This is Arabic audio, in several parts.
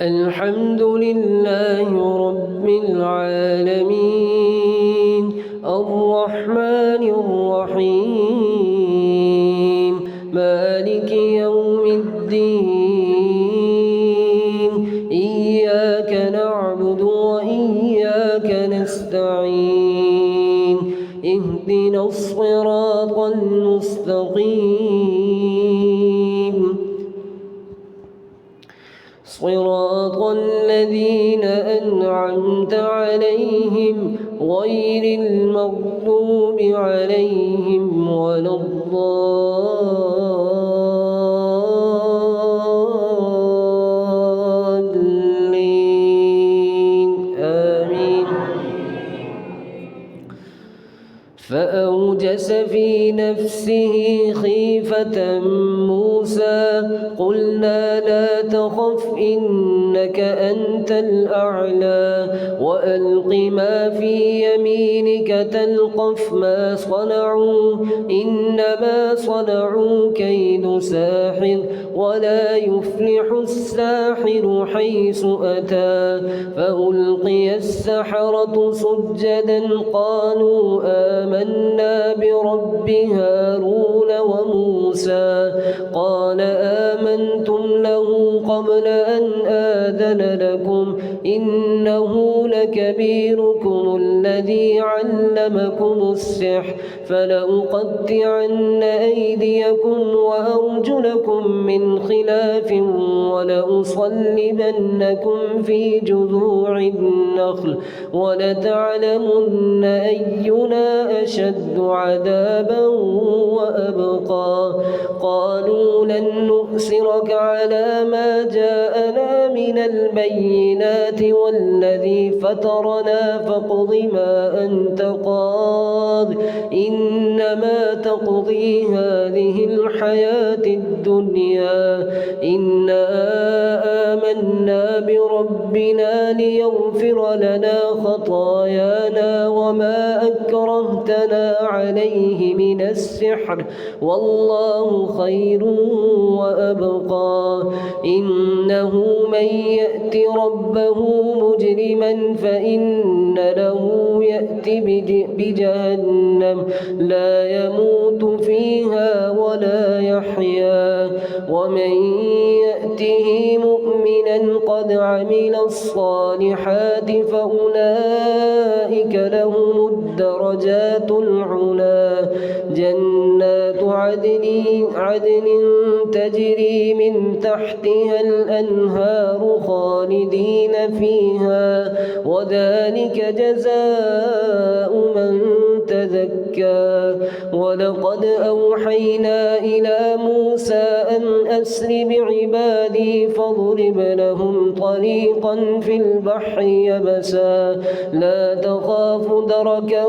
الحمد لله رب العالمين الرحمن الرحيم مالك يوم الدين إياك نعبد وإياك نستعين اهدنا الصراط المستقيم صراط الذين أنعمت عليهم غير المغضوب عليهم ولا الضالين آمين. فأوجس في نفسه خيفة موسى قلنا لا تخف إنك أنت الأعلى وألق ما في يمينك تلقف ما صنعوا إنما صنعوا كيد ساحر ولا يفلح الساحر حيث أتى فألقي السحرة سجدا قالوا آمنا برب هارون وموسى قال آمنتم له قبل أن آذن لكم إنه لكبيركم الذي علمكم السحر فلأقطعن أيديكم وأرجلكم من خلاف ولأصلبنكم في جذوع النخل ولتعلمن أينا أشد عذابا وأبقى قالوا لن نؤثرك على ما جاءنا من البينات والذي فطرنا فاقض ما أنت قاض إنما تقضي هذه الحياة الدنيا إنا آمنا بربنا ليغفر لنا خطايانا وما أكرهتنا عليه من السحر والله خير وأبقى إنه من يأت ربه مجرما فإن له يأتي بجهنم لا يموت فيها ولا يحيا ومن يأته مؤمنا قد عمل الصالحات فأولئك لهم الدرجات العلى جنات عدن تجري من تحتها الأنهار خالدين فيها وذلك جزاء من تزكى ولقد أوحينا إلى موسى أن أسر بعبادي فاضرب لهم طريقا في البحر يبسا لا تخاف دركا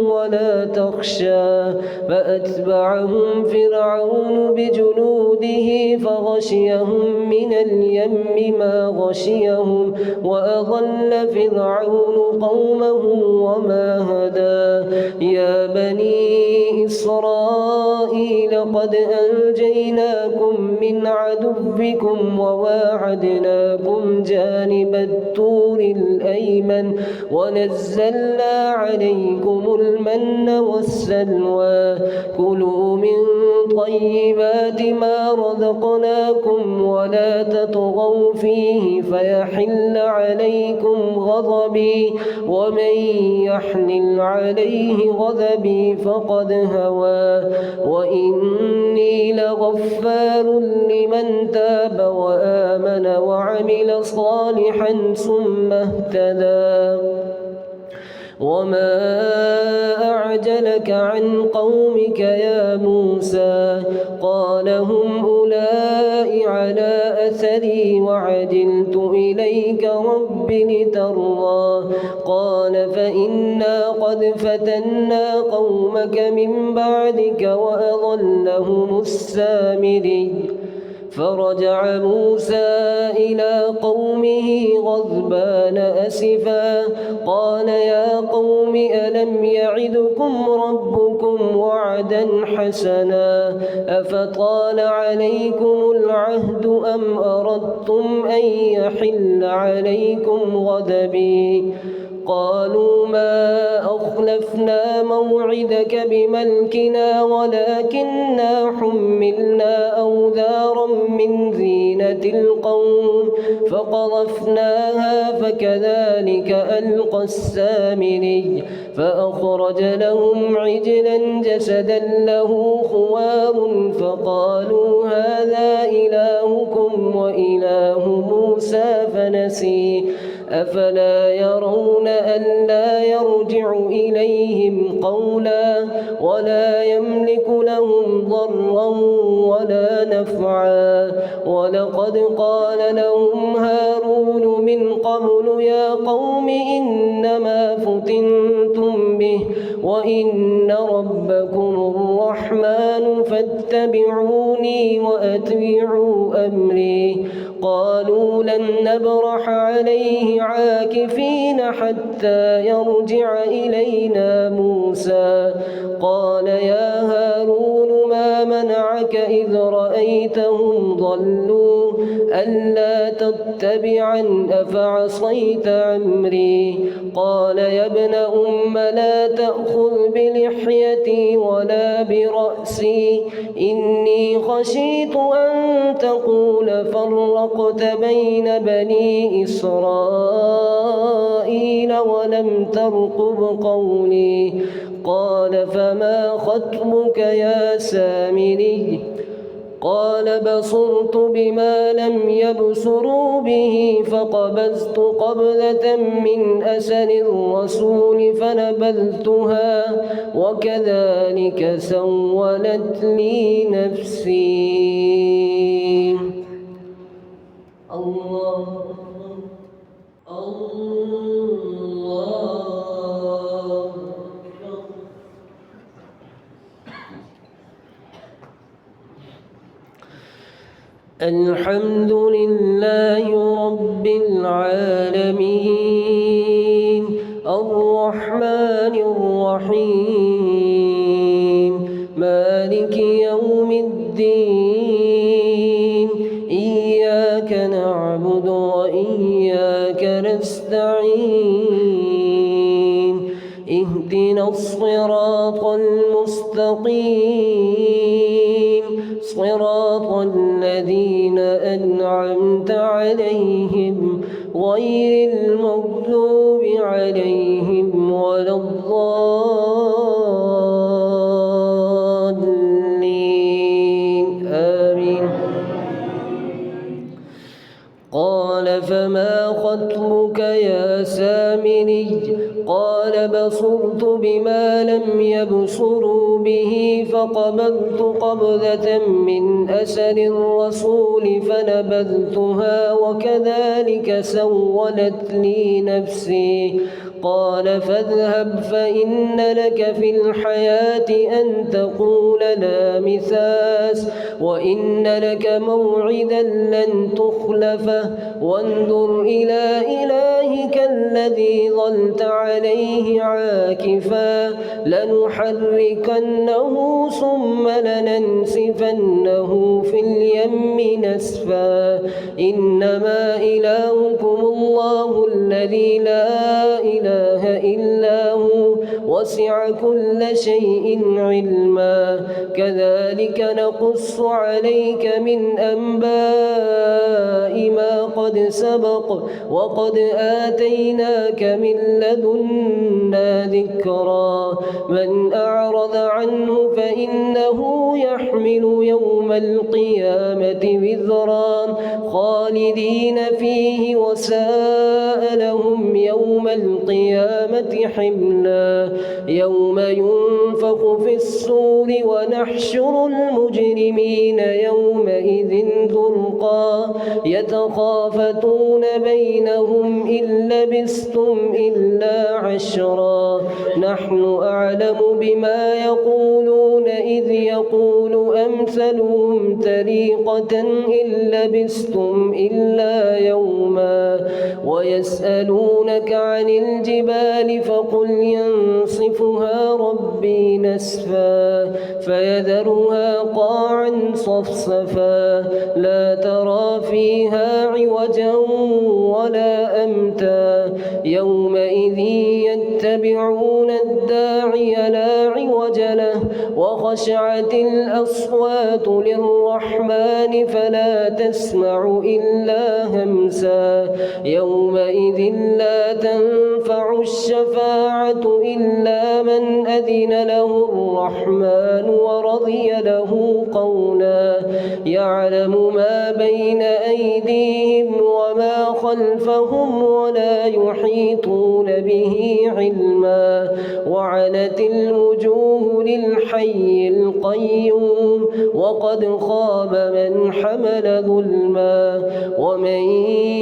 ولا تخشى فأتبعهم فرعون بجنوده فغشيهم من اليم ما غشيهم وأضل فرعون قومه وما هدى يا بني إسرائيل قد أنجيناكم من عدوكم وواعدناكم جانب الطور الأيمن ونزلنا عليكم المن والسلوى كلوا من طيبات ما رزقناكم ولا تطغوا فيه فيحل عليكم غضبي ومن يحلل عليه غضبي فقد هوى وإني لغفار لمن تاب وآمن وعمل صالحا ثم اهتدى وما أعجلك عن قومك يا موسى قال هم أولئك على أثري وعجلت إليك رب لترضى قال فإنا قد فتنا قومك من بعدك وأضلهم السامري فرجع موسى إلى قومه غضبان أسفا قال يا قوم ألم يعدكم ربكم وعدا حسنا أفطال عليكم العهد أم أردتم أن يحل عليكم غضبي قالوا ما أخلفنا موعدك بملكنا ولكننا حملنا أوزارا من زينة القوم فقذفناها فكذلك ألقى السامري فأخرج لهم عجلا جسدا له خوار فقالوا هذا إلهكم وإله موسى فنسي أفلا يرون ألا يرجع إليهم قولا ولا يملك لهم ضرا ولا نفعا ولقد قال لهم هارون من قبل يا قوم إنما فتنتم به وإن ربكم الرحمن فاتبعوني وأطيعوا أمري قالوا لن نبرح عليه عاكفين حتى يرجع إلينا موسى قال يا هارون ما منعك إذ رأيتهم ضلوا ألا تتبعن أفعصيت أمري قال يا ابن أم لا تأخذ بلحيتي ولا برأسي إني خشيت أن تقول فرقت بين بني إسرائيل ولم ترقب قولي قال فما خطبك يا سامري قال بصرت بما لم يبصروا به فقبضت قبضة من أثر الرسول فنبذتها وكذلك سولت لي نفسي الله الله الحمد لله رب العالمين الرحمن الرحيم مالك يوم الدين إياك نعبد وإياك نستعين اهدنا الصراط المستقيم صراط الذين أنعمت عليهم غير المغضوب عليهم ولا الضالين آمين قال فما خطبك يا سامري قال بصرت بما لم يبصروا به فقبضت قبضة من أثر الرسول فنبذتها وكذلك سولت لي نفسي قال فاذهب فإن لك في الحياة أن تقول لا مساس وإن لك موعدا لن تخلفه وانظر إلى إلهك الذي ظلت عليه عاكفا لنحركنه ثم لننسفنه في اليم نسفا إنما إلهكم الله الذي لا إله إلا هو وسع كل شيء علما كذلك نقص عليك من أنباء ما قد سبق وقد آتيناك من لدنا ذكرا من أعرض عنه فإنه يحمل يوم القيامة وزرا خالدين فيه وساء لهم يوم القيامة حملا يوم ينفخ في الصور ونحشر المجرمين يومئذ زرقا يتخافتون بينهم إن لبثتم إلا عشرا نحن أعلم بما يقولون إذ يقول أمثلهم طريقة إن لبثتم إلا يوما ويسألونك عن الجبال فقل ينصفها ربي نسفا فيذرها قاعا صفصفا لا ترى فيها عوجا ولا أمتا يومئذ يتبعون الداعي لا عوج له وخشعت الأصوات للرحمن فلا تسمع إلا همسا يومئذ لا تنفع الشفاعة إلا من أذن له الرحمن ورضي له قولا يعلم ما بين أيديهم وما خلفهم ولا يحيطون به علما وعنت الوجوه للحي القيوم وقد خاب من حمل ظلما ومن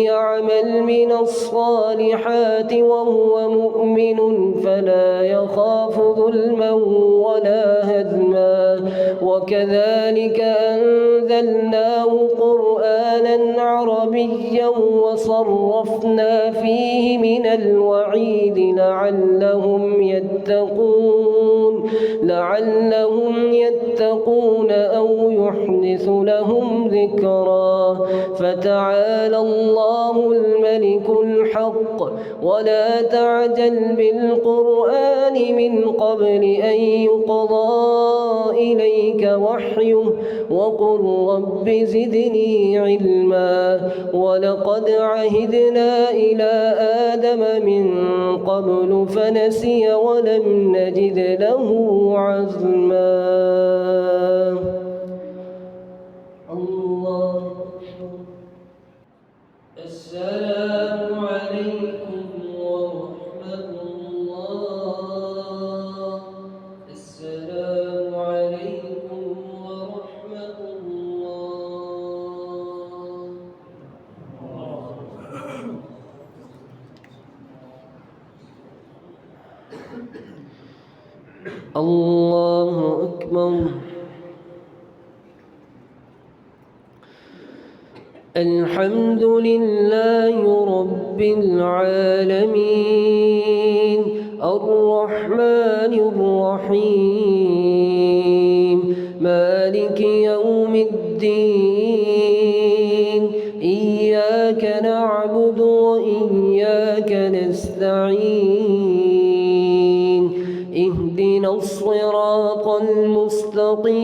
يعمل من الصالحات وهو مؤمن فلا يخاف ظلما ولا هدما وكذلك أنزلناه قرآنا عربيا وصرفنا فيه من الوعيد لعلهم يتقون أو يحدث لهم ذكرا فتعالى الله الملك الحق ولا تعجل بالقرآن من قبل أن يقضى إليك وحيه وقل رب زدني علما ولقد عهدنا إلى آدم من قبل فنسي ولم نجد له عزما الله السلام عليكم ورحمة الله السلام عليكم ورحمة الله الله أكبر الحمد لله رب العالمين الرحمن الرحيم مالك يوم الدين إياك نعبد وإياك نستعين اهدنا الصراط المستقيم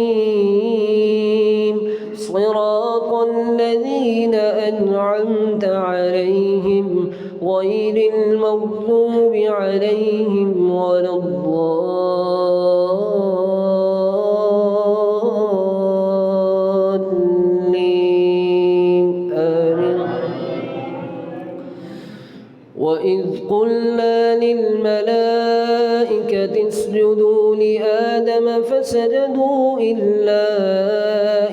صراط الذين أنعمت عليهم غير المغضوب عليهم ولا الضالين آمين وإذ قلنا للملائكة اسجدوا لآدم فسجدوا إلا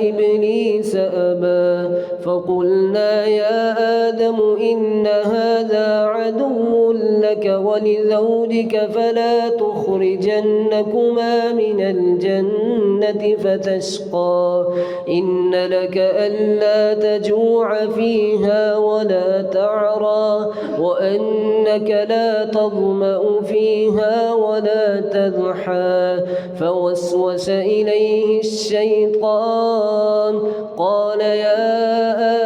إبليس أبى فقلنا يا آدم إن هذا عدو لك ولزوجك فلا تخرجنكما من الجنة فتشقى إن لك ألا تجوع فيها ولا تعرى وأنك لا تظمأ فيها ولا تضحى فوسوس إليه الشيطان قال يا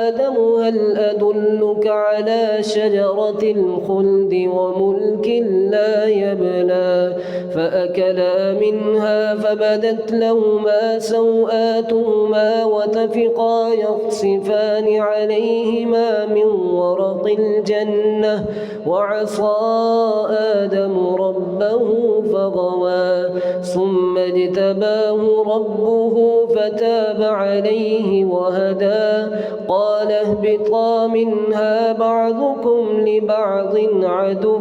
آدم هل أدلك على شجرة الخلد وملك لا يبلى فأكلا منها فبدت لهما سوآتهما وطفقا يخصفان عليهما من ورق الجنة وعصى آدم ربه فغوى ثم اجتباه ربه فتاب عليه وهدى قال اهبطا منها بعضكم لبعض عدو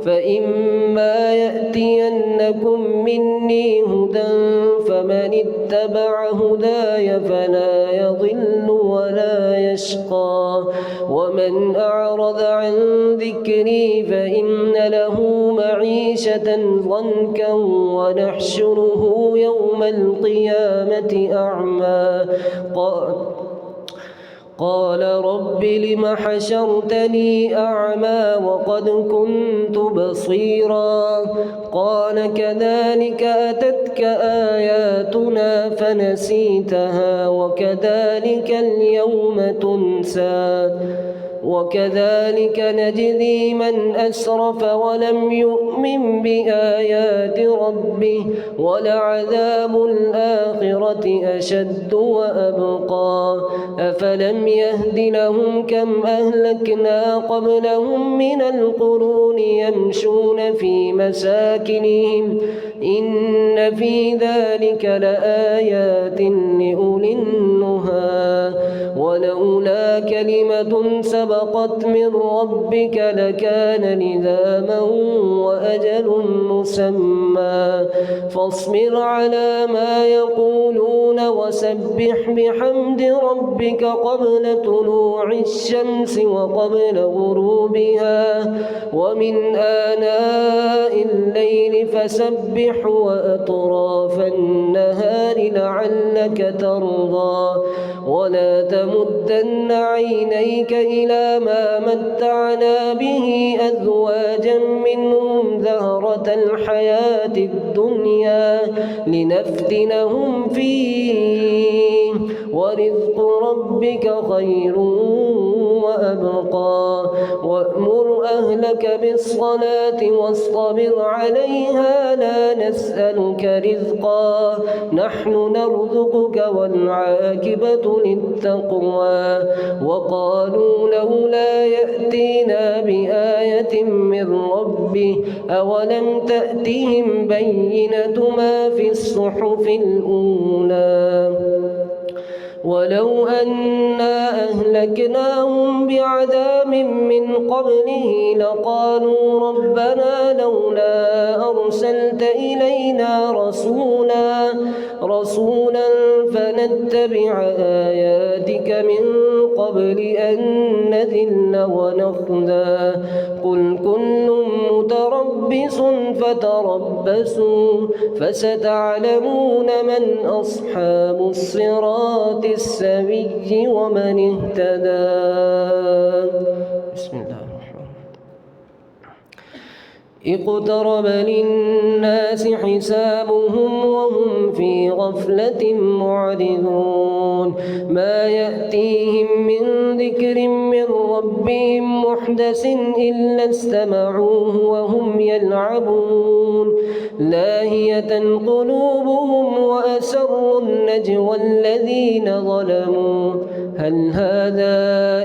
فإما يأتينكم مني هدى فمن اتبع هداي فلا يضل ولا يشقى ومن أعرض عن ذكري فإن له معيشة ضنكا ونحشره يوم القيامة أعمى قال رب لم حشرتني أعمى وقد كنت بصيرا قال كذلك أتتك آياتنا فنسيتها وكذلك اليوم تنسى وكذلك نجزي من أسرف ولم يؤمن بآيات ربه ولعذاب الآخرة أشد وأبقى أفلم يهد لهم كم أهلكنا قبلهم من القرون يمشون في مساكنهم إن في ذلك لآيات لأولي النهى ولولا كلمة سبقت من ربك لكان لزاما وأجل مسمى فاصبر على ما يقولون وسبح بحمد ربك قبل طلوع الشمس وقبل غروبها ومن آناء الليل فسبح وأطراف النهار لعلك ترضى ولا تمدن عينيك إلى ما متعنا به أزواجا منهم زهرة الحياة الدنيا لنفتنهم فيه ورزق ربك خير وأبقى وأمر أهلك بالصلاة واصطبر عليها لا نسألك رزقا نحن نرزقك والعاقبة للتقوى وقالوا لولا يأتينا بآية من ربه أولم تأتهم بينة ما في الصحف الأولى ولو أنا أهلكناهم بعذاب من قبله لقالوا ربنا لولا أرسلت إلينا رسولا فنتبع آياتك من قبل أن نذل ونخزى قل كل متربص فتربصوا فستعلمون من أصحاب الصراط السوي ومن اهتدى بسم الله الرحمن الرحيم اقترب للناس حسابهم وهم في غفلة معرضون ما يأتيهم من ذكر من ربهم محدث إلا استمعوه وهم يلعبون لاهية قلوبهم وأسروا النجوى الذين ظلموا هل هذا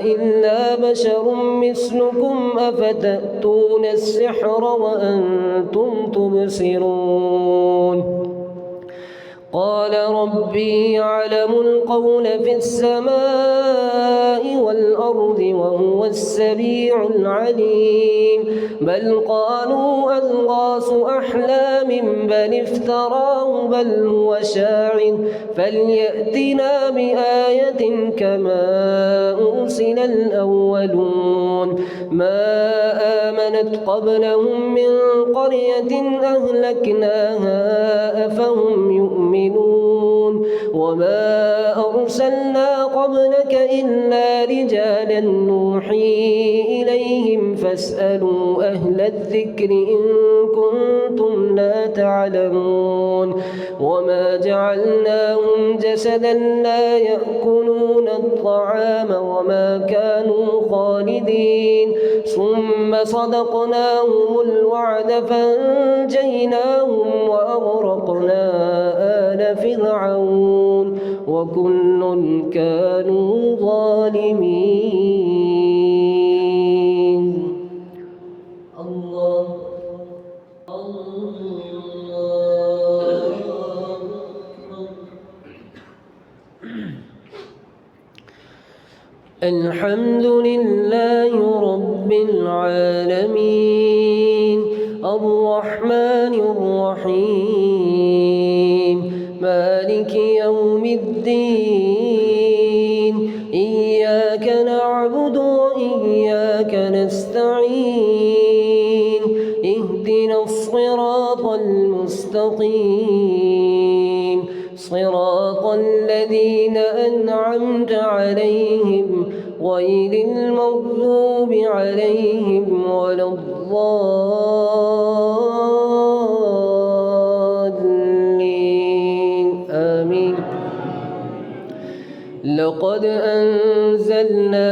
إلا بشر مثلكم أفتأتون السحر وأنتم تبصرون قال ربي يعلم القول في السماء والأرض وهو السميع العليم بل قالوا أضغاث أحلام بل افتراه بل هو شاعر فليأتنا بآية كما أرسل الأولون ما آمنت قبلهم من قرية أهلكناها أفهم يؤمنون وما أرسلنا قبلك إلا رجالا نوحي إليهم فاسألوا أهل الذكر إن كنتم لا تعلمون وما جعلناهم جسدا لا يأكلون الطعام وما كانوا خالدين ثم صدقناهم الوعد فانجيناهم وأغرقنا آل فرعون وكل كانوا ظالمين الله الحمد لله رب العالمين الرحمن الرحيم مالك يوم الدين إياك نعبد وإياك نستعين اهدنا الصراط المستقيم صراط الذين أنعمت عليهم غير المغضوب عليهم ولا الضالين آمين. لقد أنزلنا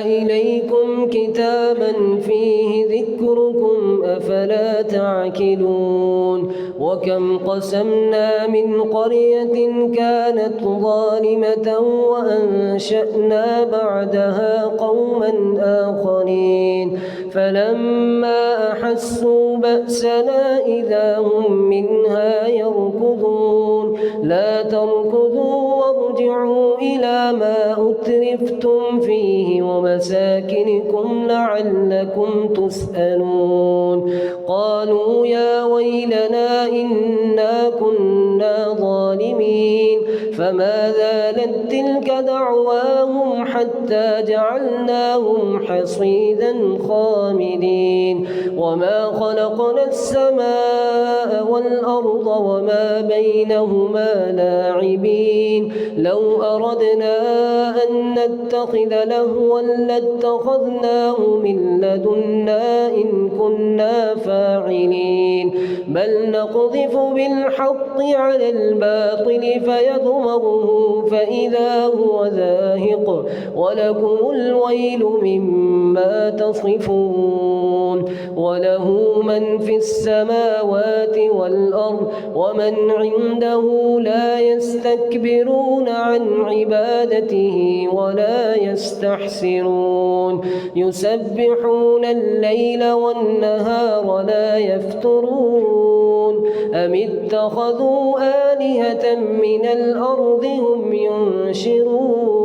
إليكم كتابا فيه ذكركم أفلا تعقلون وكم قسمنا من قرية كانت ظالمة وأنشأنا بعدها قوما آخرين فلما أحسوا بأسنا إذا هم منها يركضون لا تركضوا وارجعوا إلى ما أترفتم فيه ومساكنكم لعلكم تسألون قالوا يا ويلنا إنا كنا ظالمين فما زالت تلك دعواهم حتى جعلناهم حصيدا خامدين وما خلقنا السماء والأرض وما بينهما لاعبين لو أردنا أن نتخذ لهوا لاتخذناه من لدنا إن كنا فاعلين بل نقذف بالحق على الباطل فيدمغه فإذا هو زاهق ولكم الويل مما تصفون وله من في السماوات والأرض ومن عنده لا يستكبرون عن عبادته ولا يستحسرون يسبحون الليل والنهار لا يفترون أم اتخذوا آلهة من الأرض هم ينشرون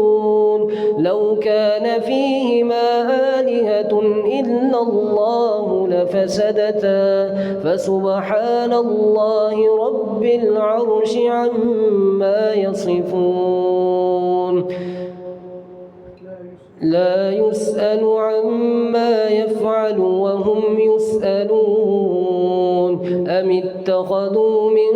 لو كان فيهما آلهة إلا الله لفسدتا فسبحان الله رب العرش عما يصفون لا يسأل عما يفعل وهم يسألون أم اتخذوا من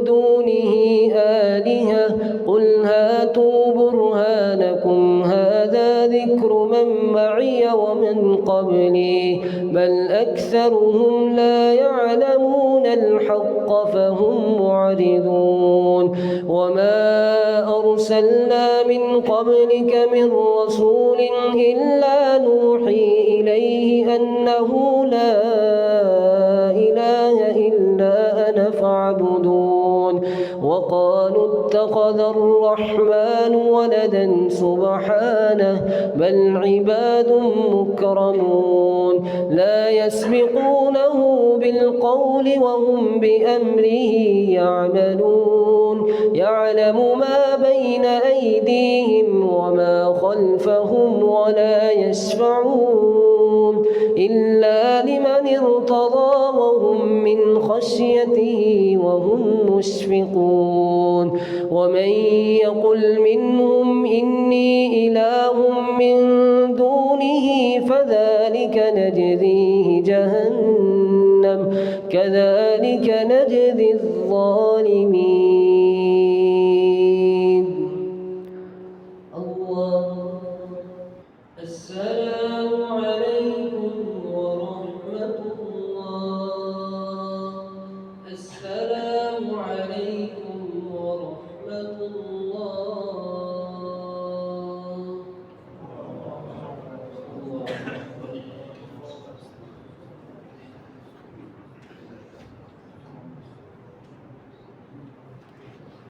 دونه آلهة قل هاتوا برهانكم هذا ذكر من معي ومن قبلي بل أكثرهم لا يعلمون الحق فهم معرضون وما أرسلنا من قبلك من رسول إلا نوحي إليه أنه لا إله إلا أنا فاعبدون وقالوا اتخذ الرحمن ولدا سبحانه بل عباد مكرمون لا يسبقونه بالقول وهم بأمره يعملون يعلم ما بين أيديهم وما خلفهم ولا يشفعون إلا لمن ارتضى وهم من خشيته وهم مشفقون ومن يقل منهم إني إله من دونه فذلك نجزيه جهنم كذلك نجزي الظالمين الله